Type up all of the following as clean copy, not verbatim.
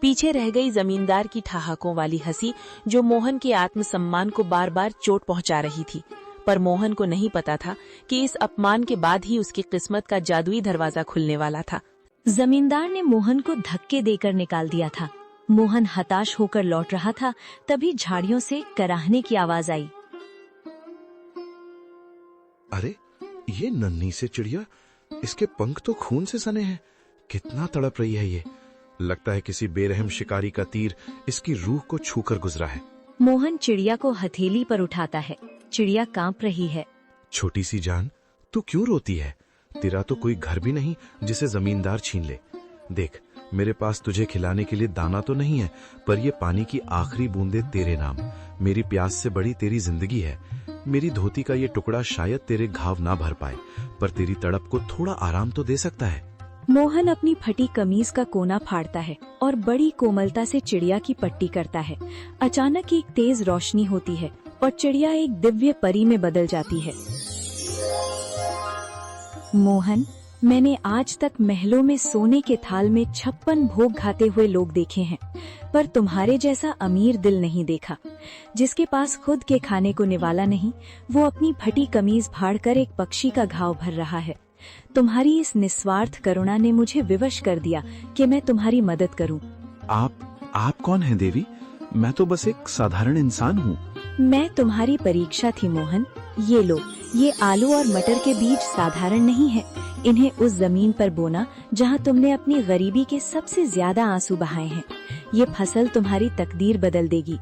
पीछे रह गई जमींदार की ठहाकों वाली हंसी, जो मोहन के आत्मसम्मान को बार बार चोट पहुंचा रही थी। पर मोहन को नहीं पता था कि इस अपमान के बाद ही उसकी किस्मत का जादुई दरवाजा खुलने वाला था। जमींदार ने मोहन को धक्के देकर निकाल दिया था। मोहन हताश होकर लौट रहा था, तभी झाड़ियों से कराहने की आवाज आई। अरे, ये नन्ही से चिड़िया, इसके पंख तो खून से सने हैं। कितना तड़प रही है ये। लगता है किसी बेरहम शिकारी का तीर इसकी रूह को छूकर गुजरा है। मोहन चिड़िया को हथेली पर उठाता है। चिड़िया कांप रही है। छोटी सी जान, तू क्यों रोती है? तेरा तो कोई घर भी नहीं जिसे जमींदार छीन ले। देख, मेरे पास तुझे खिलाने के लिए दाना तो नहीं है, पर ये पानी की आखिरी बूंदे तेरे नाम। मेरी प्यास से बड़ी तेरी जिंदगी है। मेरी धोती का ये टुकड़ा शायद तेरे घाव ना भर पाए, पर तेरी तड़प को थोड़ा आराम तो दे सकता है। मोहन अपनी फटी कमीज का कोना फाड़ता है और बड़ी कोमलता से चिड़िया की पट्टी करता है। अचानक एक तेज रोशनी होती है और चिड़िया एक दिव्य परी में बदल जाती है। मोहन, मैंने आज तक महलों में सोने के थाल में 56 भोग खाते हुए लोग देखे हैं, पर तुम्हारे जैसा अमीर दिल नहीं देखा। जिसके पास खुद के खाने को निवाला नहीं, वो अपनी फटी कमीज फाड़कर एक पक्षी का घाव भर रहा है। तुम्हारी इस निस्वार्थ करुणा ने मुझे विवश कर दिया कि मैं तुम्हारी मदद करूं। आप कौन हैं देवी? मैं तो बस एक साधारण इंसान हूँ। मैं तुम्हारी परीक्षा थी मोहन। ये लो, ये आलू और मटर के बीज साधारण नहीं है। इन्हें उस जमीन पर बोना जहाँ तुमने अपनी गरीबी के सबसे ज्यादा आंसू बहाए हैं। ये फसल तुम्हारी तकदीर बदल देगी।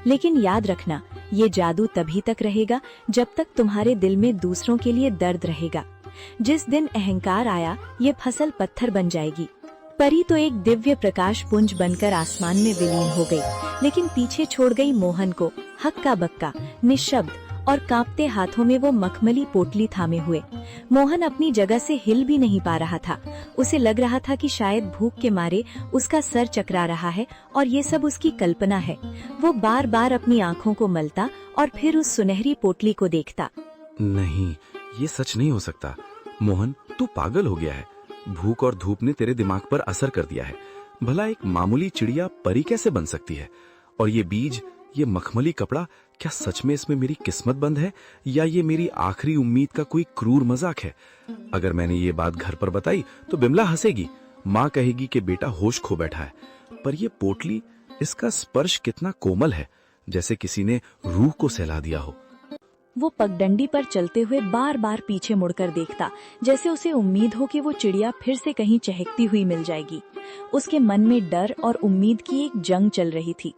लेकिन याद रखना, ये जादू तभी तक रहेगा जब तक तुम्हारे दिल में दूसरों के लिए दर्द रहेगा। जिस दिन अहंकार आया, ये फसल पत्थर बन जाएगी। परी तो एक दिव्य प्रकाश पुंज बनकर आसमान में विलीन हो गई, लेकिन पीछे छोड़ गई मोहन को हक्का बक्का, निशब्द और कांपते हाथों में वो मखमली पोटली थामे हुए। मोहन अपनी जगह से हिल भी नहीं पा रहा था। उसे लग रहा था कि शायद भूख के मारे उसका सर चकरा रहा है और ये सब उसकी कल्पना है। वो बार बार अपनी आँखों को मलता और फिर उस सुनहरी पोटली को देखता। नहीं, ये सच नहीं हो सकता। मोहन, तू पागल हो गया है। भूख और धूप ने तेरे दिमाग पर असर कर दिया है। भला एक मामूली चिड़िया परी कैसे बन सकती है? और ये बीज, ये मखमली कपड़ा, क्या सच में इसमें मेरी किस्मत बंद है, या ये मेरी आखिरी उम्मीद का कोई क्रूर मजाक है? अगर मैंने ये बात घर पर बताई तो बिमला हंसेगी। माँ कहेगी कि बेटा होश खो बैठा है। पर ये पोटली, इसका स्पर्श कितना कोमल है, जैसे किसी ने रूह को सहला दिया हो। वो पगडंडी पर चलते हुए बार बार पीछे मुड़कर देखता, जैसे उसे उम्मीद हो कि वो चिड़िया फिर से कहीं चहकती हुई मिल जाएगी। उसके मन में डर और उम्मीद की एक जंग चल रही थी।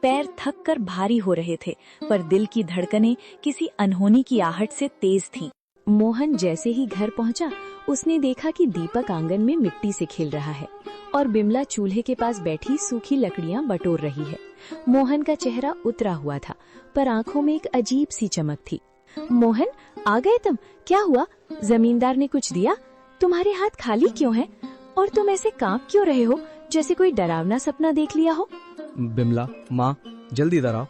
पैर थक कर भारी हो रहे थे, पर दिल की धड़कनें किसी अनहोनी की आहट से तेज थीं। मोहन जैसे ही घर पहुंचा, उसने देखा कि दीपक आंगन में मिट्टी से खेल रहा है और बिमला चूल्हे के पास बैठी सूखी लकड़ियां बटोर रही है। मोहन का चेहरा उतरा हुआ था, पर आंखों में एक अजीब सी चमक थी। मोहन, आ गए तुम? क्या हुआ? जमींदार ने कुछ दिया? तुम्हारे हाथ खाली क्यों हैं? और तुम ऐसे कांप क्यों रहे हो, जैसे कोई डरावना सपना देख लिया हो? बिमला, माँ, जल्दी इधर आओ।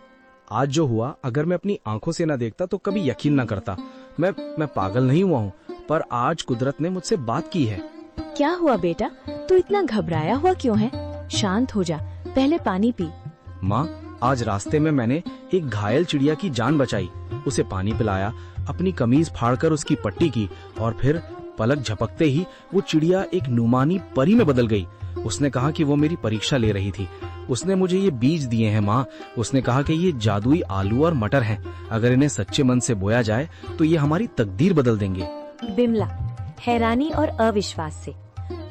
आज जो हुआ, अगर मैं अपनी आंखों से न देखता तो कभी यकीन न करता। मैं पागल नहीं हुआ हूँ, पर आज कुदरत ने मुझसे बात की है। क्या हुआ बेटा? तू इतना घबराया हुआ क्यों है? शांत हो जा, पहले पानी पी। माँ, आज रास्ते में मैंने एक घायल चिड़िया की जान बचाई। उसे पानी पिलाया, अपनी कमीज फाड़कर उसकी पट्टी की, और फिर पलक झपकते ही वो चिड़िया एक नुमानी परी में बदल गई। उसने कहा कि वो मेरी परीक्षा ले रही थी। उसने मुझे ये बीज दिए हैं माँ। उसने कहा कि ये जादुई आलू और मटर हैं। अगर इन्हें सच्चे मन से बोया जाए तो ये हमारी तकदीर बदल देंगे। बिमला हैरानी और अविश्वास से,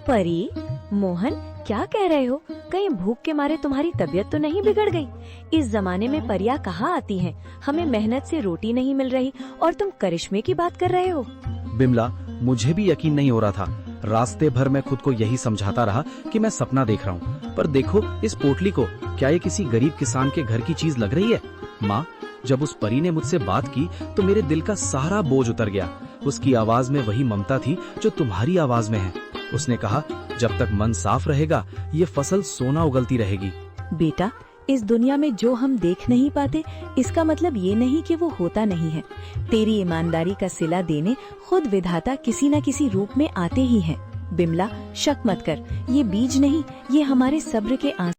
परी? मोहन, क्या कह रहे हो? कहीं भूख के मारे तुम्हारी तबीयत तो नहीं बिगड़ गई? इस जमाने में परियां कहाँ आती हैं? हमें मेहनत से रोटी नहीं मिल रही और तुम करिश्मे की बात कर रहे हो? बिमला, मुझे भी यकीन नहीं हो रहा था। रास्ते भर मैं खुद को यही समझाता रहा कि मैं सपना देख रहा हूँ। पर देखो इस पोटली को, क्या ये किसी गरीब किसान के घर की चीज लग रही है? माँ, जब उस परी ने मुझसे बात की तो मेरे दिल का सारा बोझ उतर गया। उसकी आवाज में वही ममता थी जो तुम्हारी आवाज में है। उसने कहा, जब तक मन साफ रहेगा ये फसल सोना उगलती रहेगी। बेटा, इस दुनिया में जो हम देख नहीं पाते, इसका मतलब ये नहीं कि वो होता नहीं है। तेरी ईमानदारी का सिला देने खुद विधाता किसी न किसी रूप में आते ही हैं। बिमला, शक मत कर, ये बीज नहीं, ये हमारे सब्र के आंसू